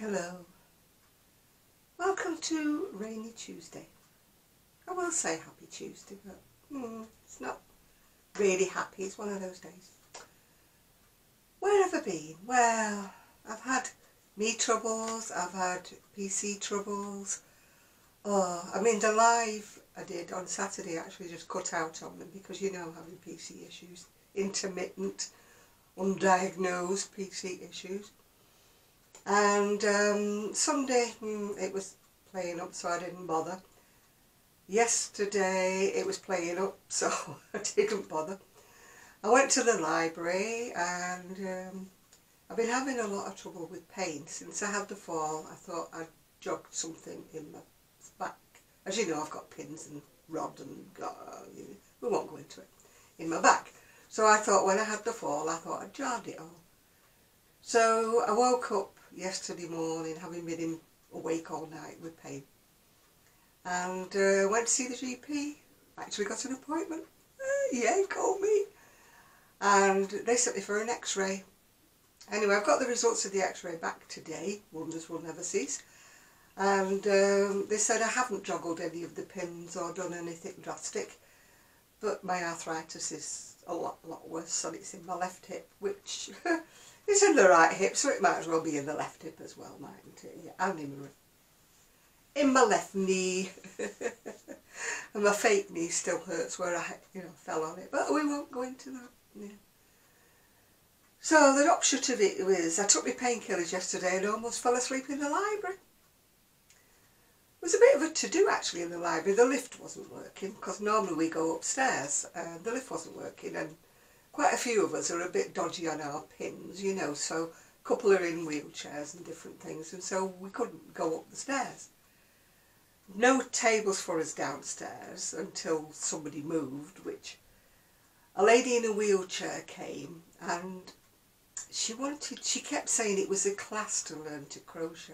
Hello. Welcome to Rainy Tuesday. I will say Happy Tuesday, but it's not really happy. It's one of those days. Where have I been? Well, I've had me troubles, I've had PC troubles. I mean, the live I did on Saturday actually just cut out on them because you know I'm having PC issues. Intermittent, undiagnosed PC issues. And Sunday it was playing up, so I didn't bother. Yesterday it was playing up, so I didn't bother. I went to the library and I've been having a lot of trouble with pain. Since I had the fall, I thought I'd jog something in my back. As you know, I've got pins and rod and we won't go into it, in my back. So I thought when I had the fall, I thought I'd jog it all. So I woke up yesterday morning having been awake all night with pain and went to see the GP. Actually got an appointment. Yay, called me. And they sent me for an x-ray. Anyway, I've got the results of the x-ray back today. Wonders will never cease. And they said I haven't joggled any of the pins or done anything drastic, but my arthritis is a lot worse, and it's in my left hip, which it's in the right hip, so it might as well be in the left hip as well, mightn't it? Yeah, and in my left knee. And my fake knee still hurts where I, fell on it, but we won't go into that. Yeah. So the upshot of it was, I took my painkillers yesterday and almost fell asleep in the library. It was a bit of a to-do actually in the library. The lift wasn't working, because normally we go upstairs and the lift wasn't working, and quite a few of us are a bit dodgy on our pins, so a couple are in wheelchairs and different things, and so we couldn't go up the stairs. No tables for us downstairs until somebody moved, which a lady in a wheelchair came, and she kept saying it was a class to learn to crochet.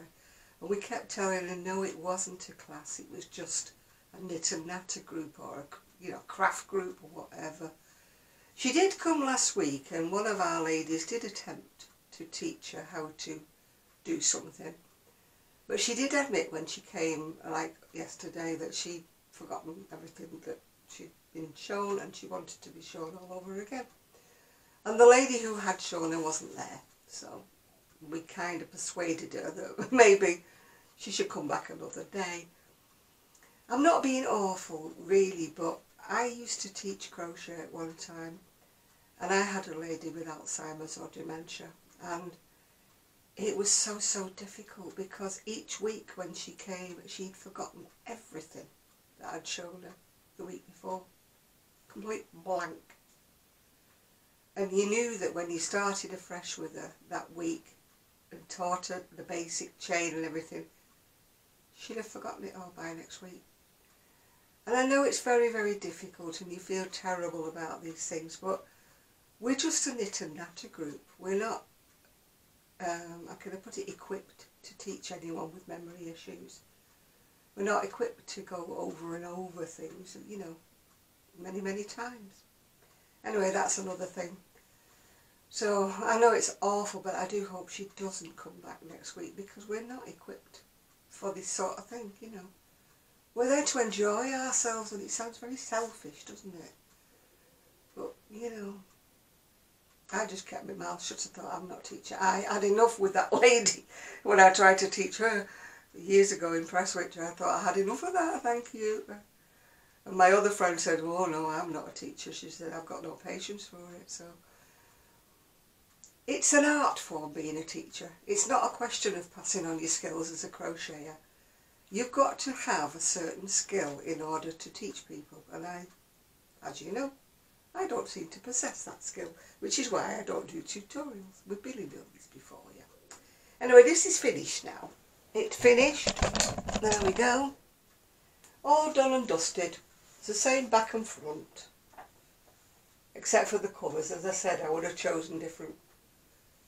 And we kept telling her, no, it wasn't a class, it was just a knit and natter group or a craft group or whatever. She did come last week, and one of our ladies did attempt to teach her how to do something. But she did admit when she came, like yesterday, that she'd forgotten everything that she'd been shown, and she wanted to be shown all over again. And the lady who had shown her wasn't there, so we kind of persuaded her that maybe she should come back another day. I'm not being awful, really, but I used to teach crochet at one time, and I had a lady with Alzheimer's or dementia, and it was so difficult because each week when she came, she'd forgotten everything that I'd shown her the week before. Complete blank. And you knew that when you started afresh with her that week and taught her the basic chain and everything, she'd have forgotten it all by next week. And I know it's very difficult and you feel terrible about these things, but we're just a knit and natter group. We're not, how can I put it, equipped to teach anyone with memory issues. We're not equipped to go over and over things, many times. Anyway, that's another thing. So I know it's awful, but I do hope she doesn't come back next week, because we're not equipped for this sort of thing, We're there to enjoy ourselves, and it sounds very selfish, doesn't it? But, I just kept my mouth shut. I thought, I'm not a teacher. I had enough with that lady when I tried to teach her years ago in Prestwich. I thought I had enough of that, thank you. And my other friend said, oh no, I'm not a teacher. She said, I've got no patience for it. So it's an art form, being a teacher. It's not a question of passing on your skills as a crocheter. You've got to have a certain skill in order to teach people. And I, as you know, I don't seem to possess that skill, which is why I don't do tutorials. We've been doing this before, yeah. Anyway, this is finished now. It's finished. There we go. All done and dusted. It's the same back and front, except for the colours. As I said, I would have chosen different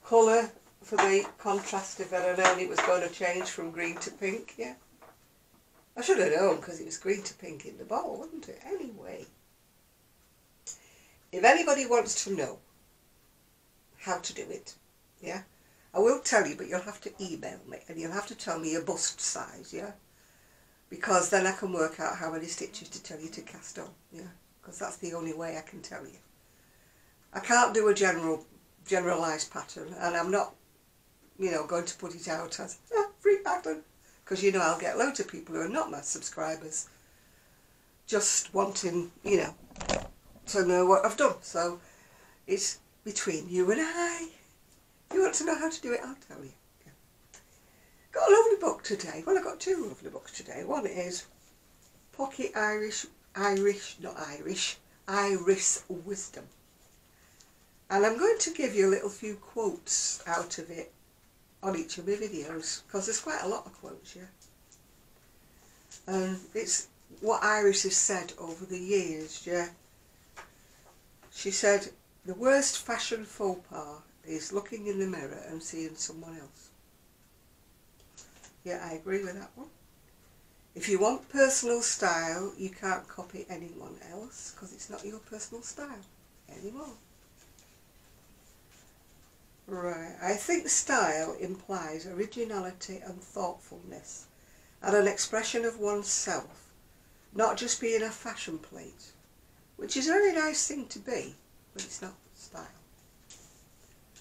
colour for the contrast if I'd have known it was going to change from green to pink, yeah. I should have known, because it was green to pink in the bowl, wasn't it? Anyway, if anybody wants to know how to do it, yeah, I will tell you, but you'll have to email me and you'll have to tell me your bust size, yeah? Because then I can work out how many stitches to tell you to cast on, yeah? Because that's the only way I can tell you. I can't do a generalised pattern, and I'm not, you know, going to put it out as a free pattern, because you know I'll get loads of people who are not my subscribers just wanting, you know, to know what I've done. So it's between you and I. If you want to know how to do it, I'll tell you. Yeah. Got a lovely book today. Well, I've got two lovely books today. One is Pocket Iris Wisdom. And I'm going to give you a little few quotes out of it on each of my videos, because there's quite a lot of quotes, yeah. And it's what Iris has said over the years, yeah. She said, the worst fashion faux pas is looking in the mirror and seeing someone else. Yeah, I agree with that one. If you want personal style, you can't copy anyone else, because it's not your personal style anymore. Right, I think style implies originality and thoughtfulness and an expression of oneself, not just being a fashion plate, which is a very nice thing to be, but it's not style.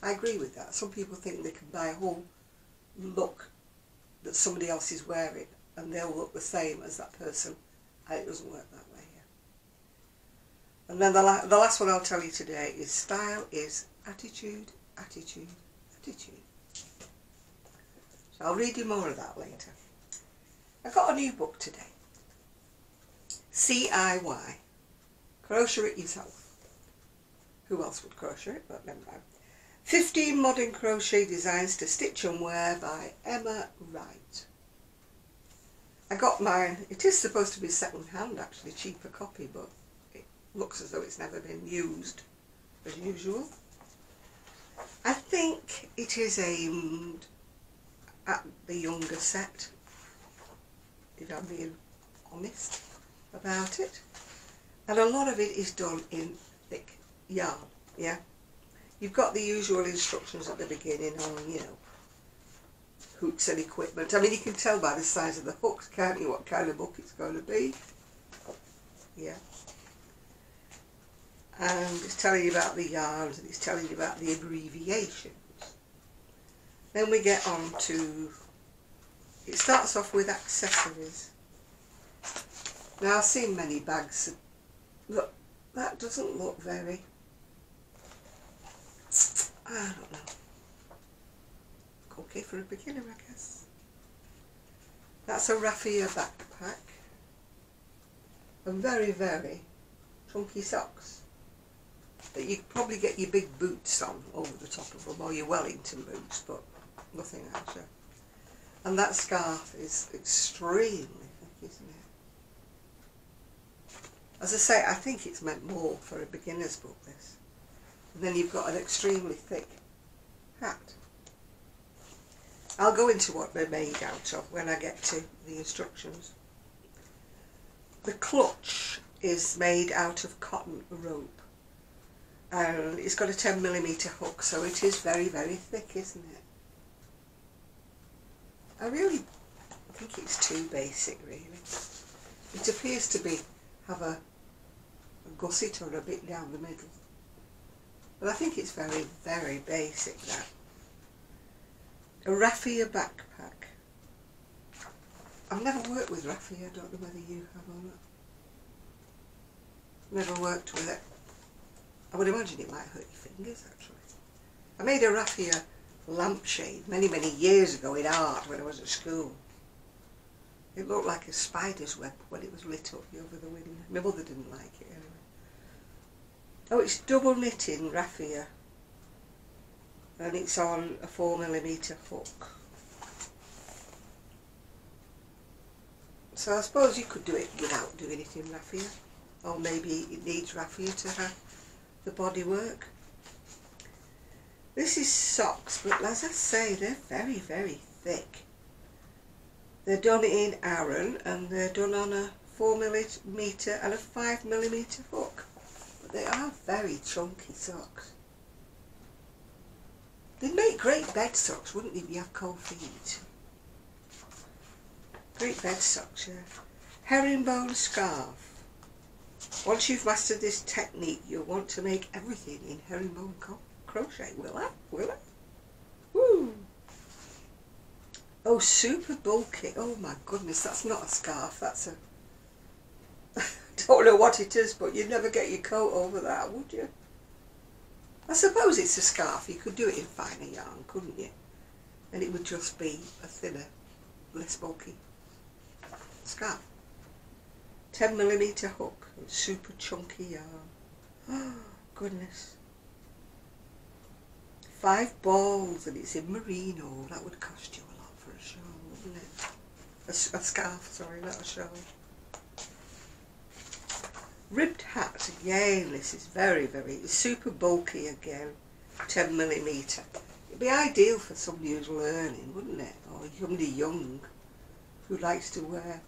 I agree with that. Some people think they can buy a whole look that somebody else is wearing and they'll look the same as that person, and it doesn't work that way here. And then the last one I'll tell you today is style is attitude, attitude, attitude. So I'll read you more of that later. I got a new book today. C.I.Y. Crochet It Yourself. Who else would crochet it? But never mind. 15 Modern Crochet Designs to Stitch and Wear by Emma Wright. I got mine. It is supposed to be second hand, actually, cheaper copy, but it looks as though it's never been used as usual. I think it is aimed at the younger set, if I'm being honest about it. And a lot of it is done in thick yarn, yeah. You've got the usual instructions at the beginning on, you know, hooks and equipment. I mean, you can tell by the size of the hooks, can't you, what kind of book it's going to be? Yeah. And it's telling you about the yarns, and it's telling you about the abbreviations. Then we get on to, it starts off with accessories. Now I've seen many bags. Look, that doesn't look very, I don't know. Okay for a beginner, I guess. That's a raffia backpack. And very, very chunky socks. That you probably get your big boots on over the top of them, or your Wellington boots, but nothing else. Yeah. And that scarf is extremely thick, isn't it? As I say, I think it's meant more for a beginner's book, this. And then you've got an extremely thick hat. I'll go into what they're made out of when I get to the instructions. The clutch is made out of cotton rope. And it's got a 10mm hook, so it is very, very thick, isn't it? I really think it's too basic, really. It appears to be have a gusset or a bit down the middle. But I think it's very, very basic, that. A raffia backpack. I've never worked with raffia, I don't know whether you have or not. Never worked with it. I would imagine it might hurt your fingers, actually. I made a raffia lampshade many, many years ago in art when I was at school. It looked like a spider's web when it was lit up over the window. My mother didn't like it anyway. Oh, it's double knitting raffia. And it's on a 4mm hook. So I suppose you could do it without doing it in raffia. Or maybe it needs raffia to have the body work. This is socks, but as I say, they're very, very thick. They're done in Aran, and they're done on a 4mm and a 5mm hook. But they are very chunky socks. They'd make great bed socks, wouldn't they, if you have cold feet? Great bed socks, yeah. Herringbone scarf. Once you've mastered this technique, you'll want to make everything in herringbone crochet. Will I? Will I? Woo! Oh, super bulky. Oh my goodness, that's not a scarf. That's a... don't know what it is, but you'd never get your coat over that, would you? I suppose it's a scarf. You could do it in finer yarn, couldn't you? And it would just be a thinner, less bulky scarf. 10mm hook and super chunky yarn. Oh, goodness. 5 balls and it's in merino. That would cost you a lot for a shawl, wouldn't it? A scarf, sorry, not a shawl. Ribbed hat, again, this is it's super bulky again, 10mm. It'd be ideal for somebody who's learning, wouldn't it? Or somebody young who likes to wear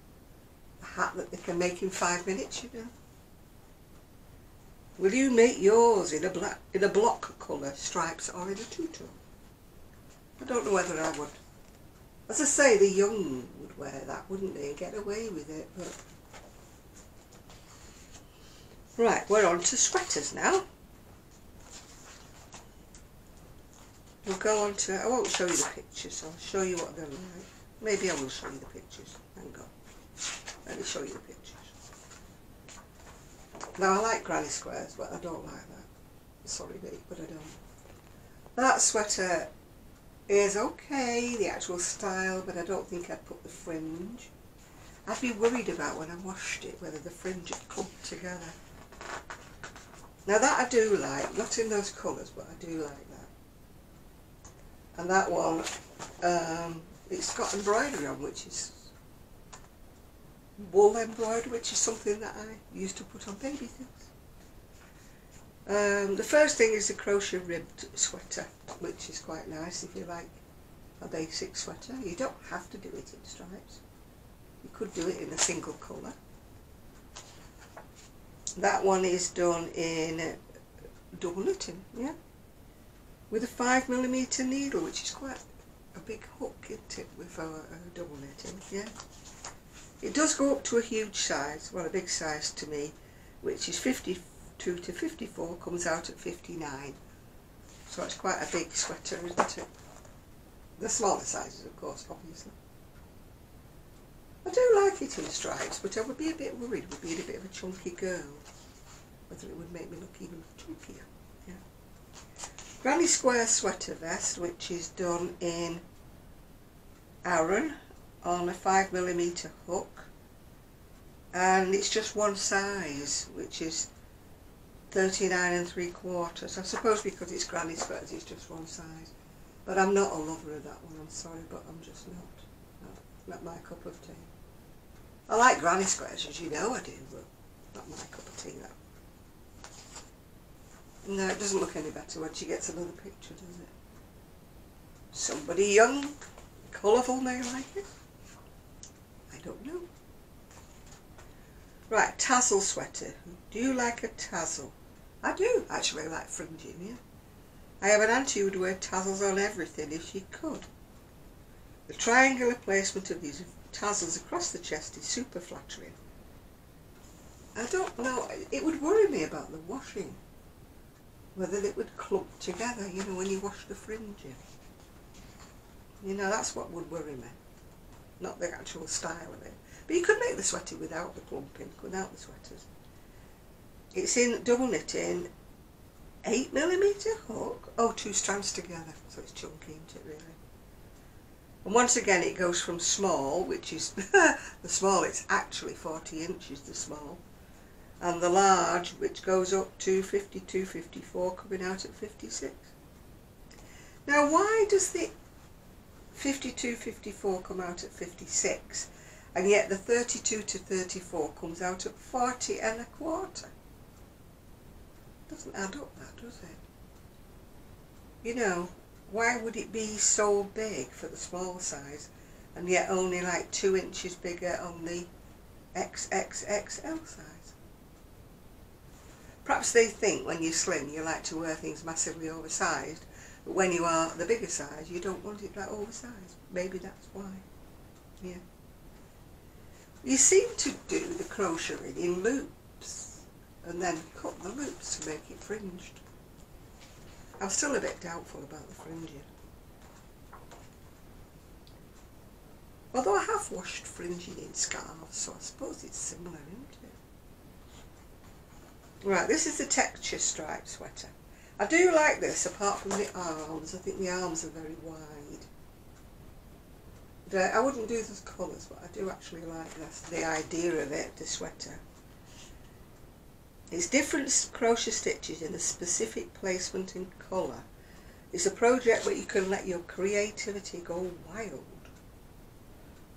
a hat that they can make in 5 minutes, you know. Will you make yours in a block colour, stripes, or in a two-tone? I don't know whether I would. As I say, the young would wear that, wouldn't they, and get away with it, but... Right, we're on to sweaters now. We'll go on to... I won't show you the pictures, I'll show you what they're like. Maybe I will show you the pictures. Hang on. Let me show you the pictures. Now, I like granny squares, but I don't like that. Sorry, mate, but I don't. That sweater is okay, the actual style, but I don't think I'd put the fringe. I'd be worried about when I washed it, whether the fringe had clumped together. Now that I do like, not in those colours, but I do like that. And that one, it's got embroidery on, which is wool embroidery, which is something that I used to put on baby things. The first thing is the crochet ribbed sweater, which is quite nice if you like a basic sweater. You don't have to do it in stripes. You could do it in a single colour. That one is done in double knitting, yeah, with a 5mm needle, which is quite a big hook, isn't it, with our double knitting, yeah. It does go up to a huge size, well, a big size to me, which is 52 to 54, comes out at 59. So it's quite a big sweater, isn't it? The smaller sizes, of course, obviously. I do like it in stripes, but I would be a bit worried with being a bit of a chunky girl, whether it would make me look even chunkier. Yeah. Granny square sweater vest, which is done in Aran on a 5mm hook, and it's just one size, which is 39 3/4. I suppose because it's granny squares, it's just one size. But I'm not a lover of that one. I'm sorry, but I'm just not. Not my cup of tea. I like granny squares, as you know I do, but not my cup of tea, that. No, it doesn't look any better when she gets another picture, does it? Somebody young, colourful may like it. I don't know. Right, tassel sweater. Do you like a tassel? I do actually like fringing, yeah. I have an auntie who would wear tassels on everything if she could. The triangular placement of these tassels across the chest is super flattering. I don't know, it would worry me about the washing. Whether it would clump together, you know, when you wash the fringe in. You know, that's what would worry me. Not the actual style of it. But you could make the sweater without the clumping, without the sweaters. It's in double knitting, 8mm hook. Oh, 2 strands together, so it's chunky, isn't it, really? And once again it goes from small, which is the small, it's actually 40 inches, the small, and the large, which goes up to 52, 54, coming out at 56. Now why does the 52, 54 come out at 56, and yet the 32 to 34 comes out at 40 1/4? Doesn't add up, that, does it? You know, why would it be so big for the small size and yet only like 2 inches bigger on the XXXL size? Perhaps they think when you're slim you like to wear things massively oversized, But when you are the bigger size, you don't want it that oversized. Maybe that's why. Yeah. You seem to do the crocheting in loops and then cut the loops to make it fringed. I'm still a bit doubtful about the fringing. Although I have washed fringing in scarves, so I suppose it's similar, isn't it? Right, this is the texture striped sweater. I do like this, apart from the arms. I think the arms are very wide. I wouldn't do those colours, but I do actually like this, the idea of it, the sweater. It's different crochet stitches in a specific placement and colour. It's a project where you can let your creativity go wild.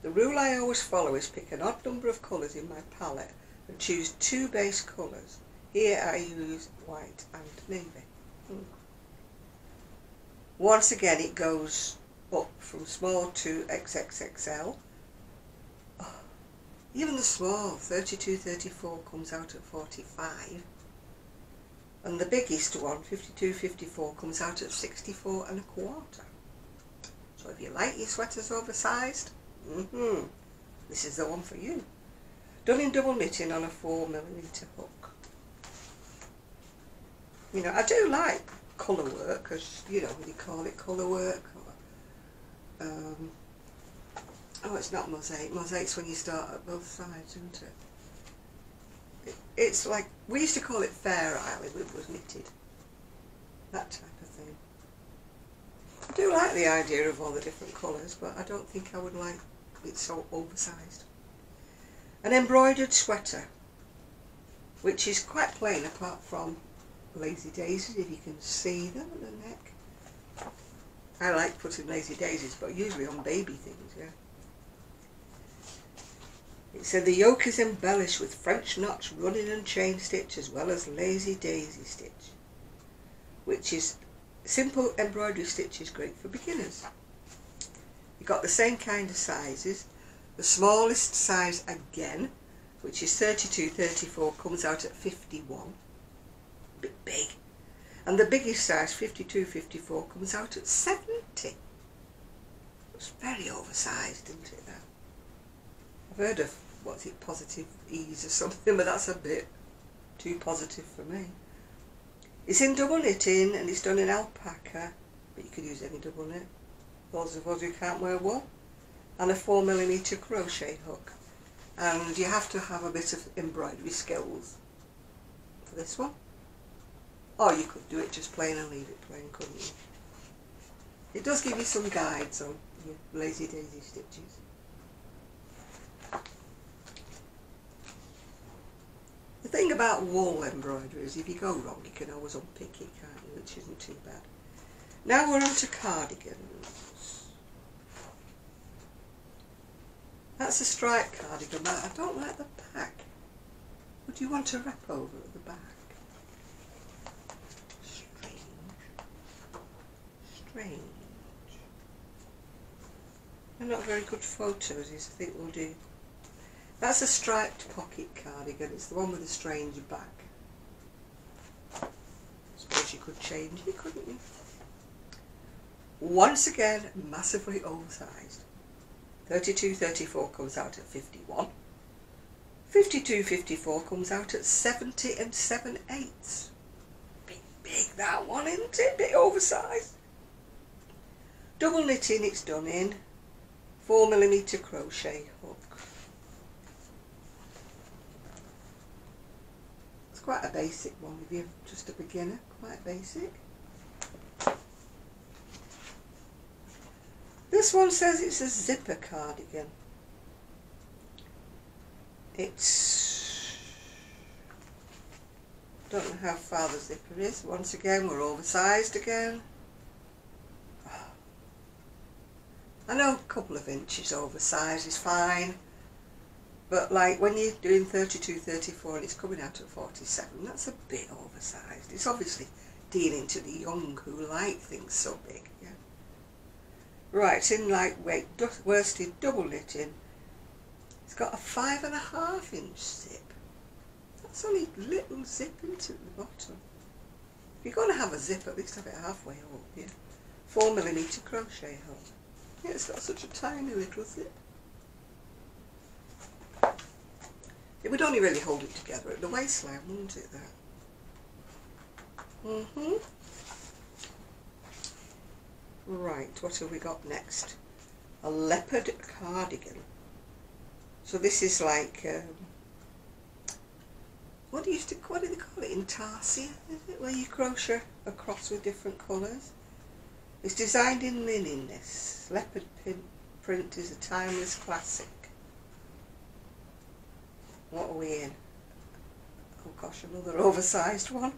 The rule I always follow is pick an odd number of colours in my palette and choose 2 base colours. Here I use white and navy. Once again it goes up from small to XXXL. Oh, even the small 32-34 comes out at 45. And the biggest one, 52-54, comes out at 64.25. So if you like your sweaters oversized, this is the one for you. Done in double knitting on a 4mm hook. You know, I do like colour work, as you know, what you call it, colour work. Or, oh, it's not mosaic. Mosaic's when you start at both sides, isn't it? It's like, we used to call it Fair Isle if it was knitted. That type of thing. I do like the idea of all the different colours, but I don't think I would like it so oversized. An embroidered sweater, which is quite plain apart from lazy daisies, if you can see them at the neck. I like putting lazy daisies, but usually on baby things, yeah. It said the yoke is embellished with French knots, running and chain stitch, as well as lazy daisy stitch, which is simple embroidery stitch is great for beginners. You've got the same kind of sizes. The smallest size again, which is 32-34, comes out at 51. A bit big. And the biggest size, 52-54, comes out at 70. It's very oversized, isn't it, that? I've heard of, what's it, positive ease or something, but that's a bit too positive for me. It's in double knitting and it's done in alpaca, but you could use any double knit. Those of us who can't wear wool. And a 4mm crochet hook. And you have to have a bit of embroidery skills for this one. Or you could do it just plain and leave it plain, couldn't you? It does give you some guides on your lazy daisy stitches. The thing about wool embroidery is if you go wrong, you can always unpick it, can't you? Which isn't too bad. Now we're on to cardigans. That's a striped cardigan, but I don't like the back. Would you want to wrap over at the back? Strange. They're not very good photos, I think we'll do. That's a striped pocket cardigan. It's the one with the strange back. I suppose you could change it, couldn't you? Once again, massively oversized. 32-34 comes out at 51. 52-54 comes out at 70 7/8. Big that one, isn't it? Bit oversized. Double knitting, it's done in 4mm crochet hook. It's quite a basic one if you're just a beginner, quite basic. This one says it's a zipper cardigan. It's, don't know how far the zipper is. Once again, we're oversized again. I know a couple of inches oversized is fine, but like when you're doing 32-34 and it's coming out at 47, that's a bit oversized. It's obviously dealing to the young who like things so big. Yeah. Right, it's in lightweight worsted double knitting. It's got a 5.5 inch zip. That's only a little zip into the bottom. If you're going to have a zip, at least have it halfway up, yeah. 4mm crochet hook. Yeah, it's got such a tiny little zip. It would only really hold it together at the waistline, wouldn't it, that? Right, what have we got next? A leopard cardigan. So this is like, what do they call it? Intarsia, is it? Where you crochet across with different colours. It's designed in linen, this. Leopard print is a timeless classic. What are we in? Oh gosh, another oversized one.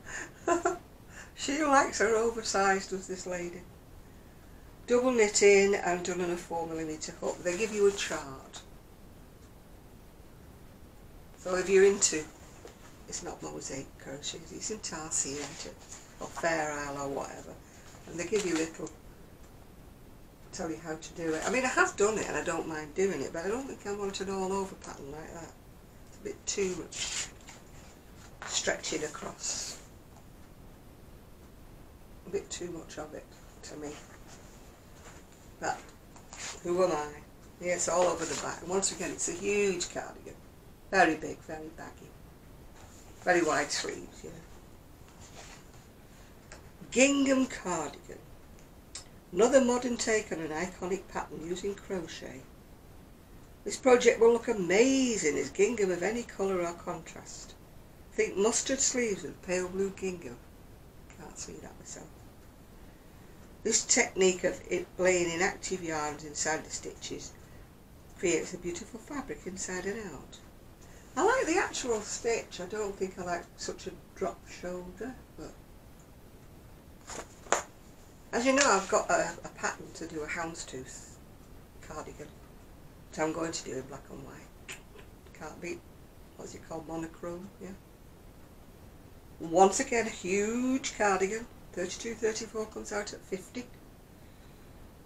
She likes her oversized, does this lady. Double knitting and done on a 4mm hook. They give you a chart. So if you're into, it's not mosaic crochet, it's intarsia, isn't it? Or Fair Isle or whatever. And they give you little, tell you how to do it. I mean, I have done it and I don't mind doing it, but I don't think I want an all over pattern like that. It's a bit too much stretching across. A bit too much of it to me. But who am I? Yeah, it's all over the back. And once again, it's a huge cardigan. Very big, very baggy. Very wide sleeves, yeah. Gingham cardigan. Another modern take on an iconic pattern using crochet. This project will look amazing as gingham of any colour or contrast. Think mustard sleeves with pale blue gingham. Can't see that myself. This technique of it laying inactive yarns inside the stitches creates a beautiful fabric inside and out. I like the actual stitch. I don't think I like such a drop shoulder, but as you know, I've got a pattern to do a houndstooth cardigan, which I'm going to do in black and white. Can't beat, what's it called, monochrome, yeah. Once again, a huge cardigan. 32-34 comes out at 50.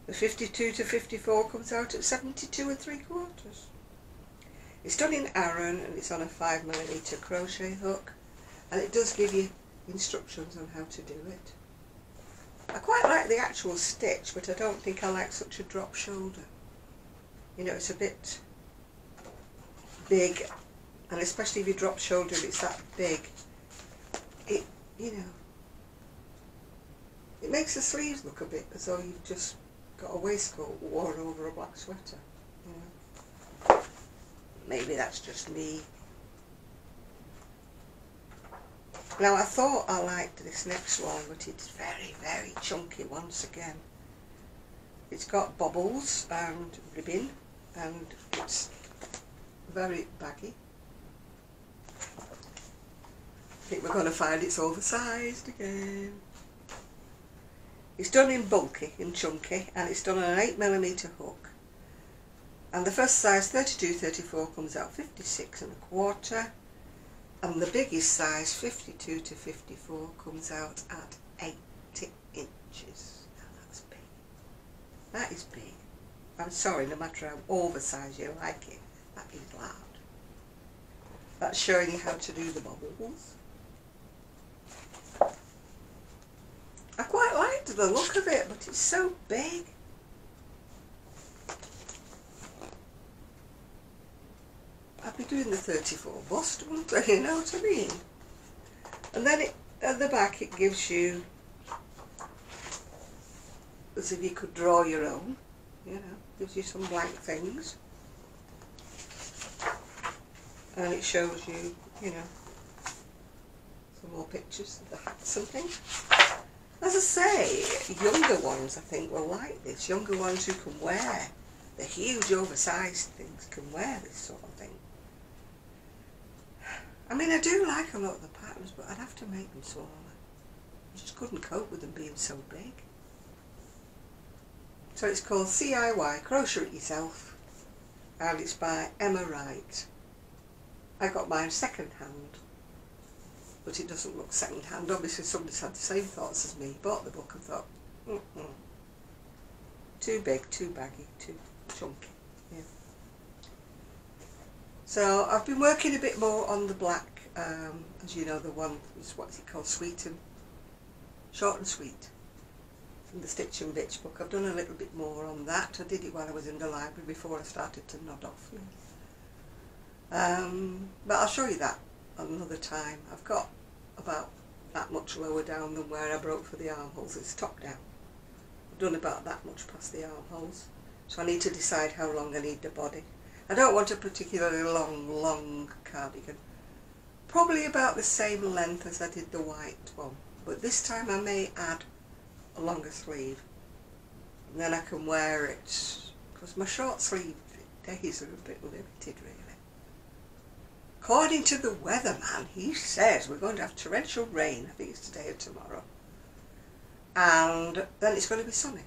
The 52 to 54 comes out at 72 3/4. It's done in Aran and it's on a 5mm crochet hook, and it does give you instructions on how to do it. I quite like the actual stitch, but I don't think I like such a drop shoulder. You know, it's a bit big, and especially if you drop shoulder it's that big, it, you know, it makes the sleeves look a bit as though you've just got a waistcoat worn over a black sweater, you know. Maybe that's just me. Now I thought I liked this next one, but it's very, very chunky once again. It's got bobbles and ribbon, and it's very baggy. I think we're going to find it's oversized again. It's done in bulky, in chunky, and it's done on an 8mm hook. And the first size, 32-34, comes out 56 1/4, and the biggest size, 52 to 54, comes out at 80 inches. Now that's big. That is big. I'm sorry, no matter how oversized you like it, that is loud. That's showing you how to do the bobbles. I quite liked the look of it, but it's so big. I'd be doing the 34 bust, wouldn't I? You know what I mean? And then at the back it gives you, as if you could draw your own, you know, gives you some blank things. And it shows you, you know, some more pictures of the hats and things. As I say, younger ones I think will like this. Younger ones who can wear the huge oversized things can wear this sort of thing. I mean, I do like a lot of the patterns, but I'd have to make them smaller. I just couldn't cope with them being so big. So it's called C.I.Y, Crochet It Yourself, and it's by Emma Wright. I got mine second hand, but it doesn't look second hand. Obviously somebody's had the same thoughts as me, bought the book and thought, too big, too baggy, too chunky. Yeah. So I've been working a bit more on the black, as you know, the one is, what's it called, sweet and short and sweet. from the Stitch and Bitch book. I've done a little bit more on that. I did it while I was in the library before I started to nod off. But I'll show you that another time. I've got about that much lower down than where I broke for the armholes. It's top down. I've done about that much past the armholes. So I need to decide how long I need the body. I don't want a particularly long cardigan. Probably about the same length as I did the white one. But this time I may add a longer sleeve. And then I can wear it, because my short sleeve days are a bit limited really. According to the weatherman, he says we're going to have torrential rain. I think it's today or tomorrow. And then it's going to be sunny.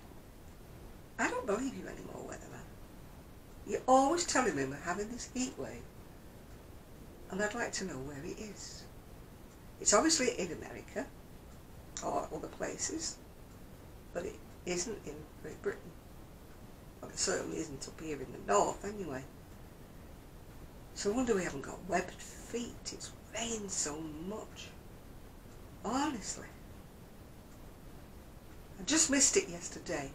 I don't believe you anymore, weatherman. You're always telling me we're having this heat wave. And I'd like to know where it is. It's obviously in America, or other places, but it isn't in Great Britain. Well, it certainly isn't up here in the north anyway. So I wonder we haven't got webbed feet. It's rained so much. Honestly. I just missed it yesterday.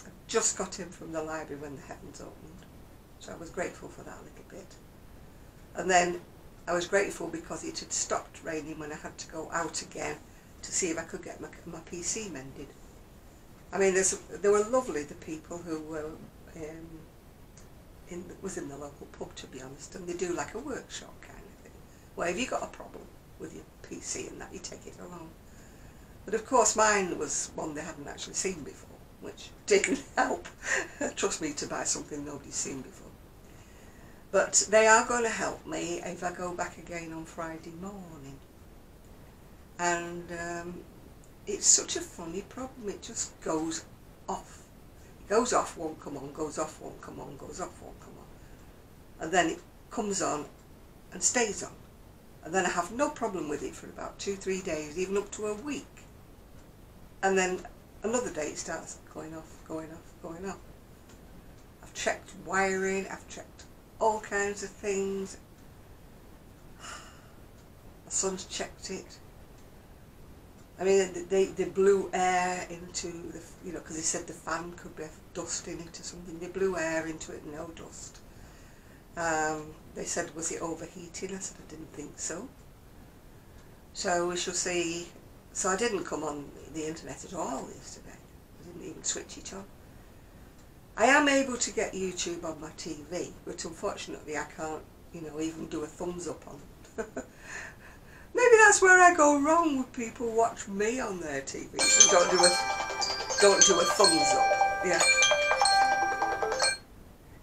I just got in from the library when the heavens opened. So I was grateful for that a little bit. And then I was grateful because it had stopped raining when I had to go out again to see if I could get my PC mended. I mean, they were lovely, the people who were was in the local pub, to be honest, and they do like a workshop kind of thing, where if you got a problem with your PC and that, you take it along. But of course mine was one they hadn't actually seen before, which didn't help. Trust me, to buy something nobody's seen before. But they are going to help me if I go back again on Friday morning. And it's such a funny problem, it just goes off. Goes off, won't come on, goes off, won't come on, goes off, won't come on. And then it comes on and stays on. And then I have no problem with it for about 2-3 days, even up to a week. And then another day it starts going off, going off, going off. I've checked wiring, I've checked all kinds of things. My son's checked it. I mean, they blew air into the, because they said the fan could be dust in it or something. They blew air into it, no dust. They said, was it overheating? I said, I didn't think so. So we shall see. So I didn't come on the internet at all yesterday. I didn't even switch it on. I am able to get YouTube on my TV, but unfortunately I can't, even do a thumbs up on it. Maybe that's where I go wrong with people watch me on their TV. So don't do a thumbs up. Yeah.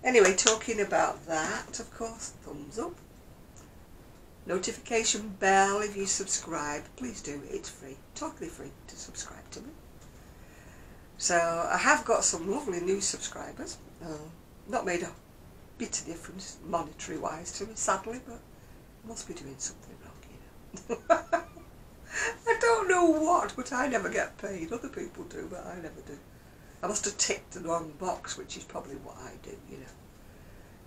Anyway, talking about that, of course, thumbs up. Notification bell if you subscribe. Please do. It's free. Totally free to subscribe to me. So I have got some lovely new subscribers. Not made a bit of difference monetary wise to me, sadly, but I must be doing something wrong. I don't know what, but I never get paid. Other people do, but I never do. I must have ticked the wrong box, which is probably what I do,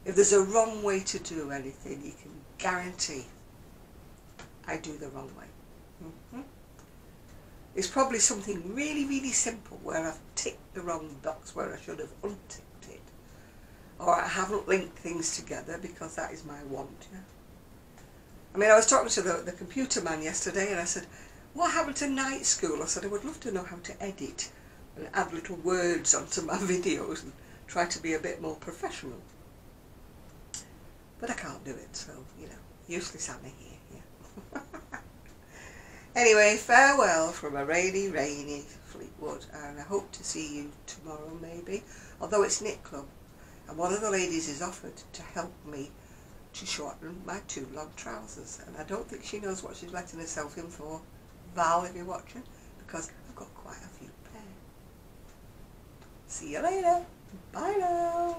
If there's a wrong way to do anything, you can guarantee I do the wrong way. It's probably something really, really simple where I've ticked the wrong box where I should have unticked it. Or I haven't linked things together, because that is my want, I mean, I was talking to the computer man yesterday and I said, what happened to night school? I said, I would love to know how to edit and add little words onto my videos and try to be a bit more professional. But I can't do it, so, useless Anna here, yeah. Anyway, farewell from a rainy, rainy Fleetwood, and I hope to see you tomorrow maybe, although it's knit club, and one of the ladies is offered to help me to shorten my too long trousers, and I don't think she knows what she's letting herself in for. Val, if you're watching, because I've got quite a few pairs. See you later. Bye now.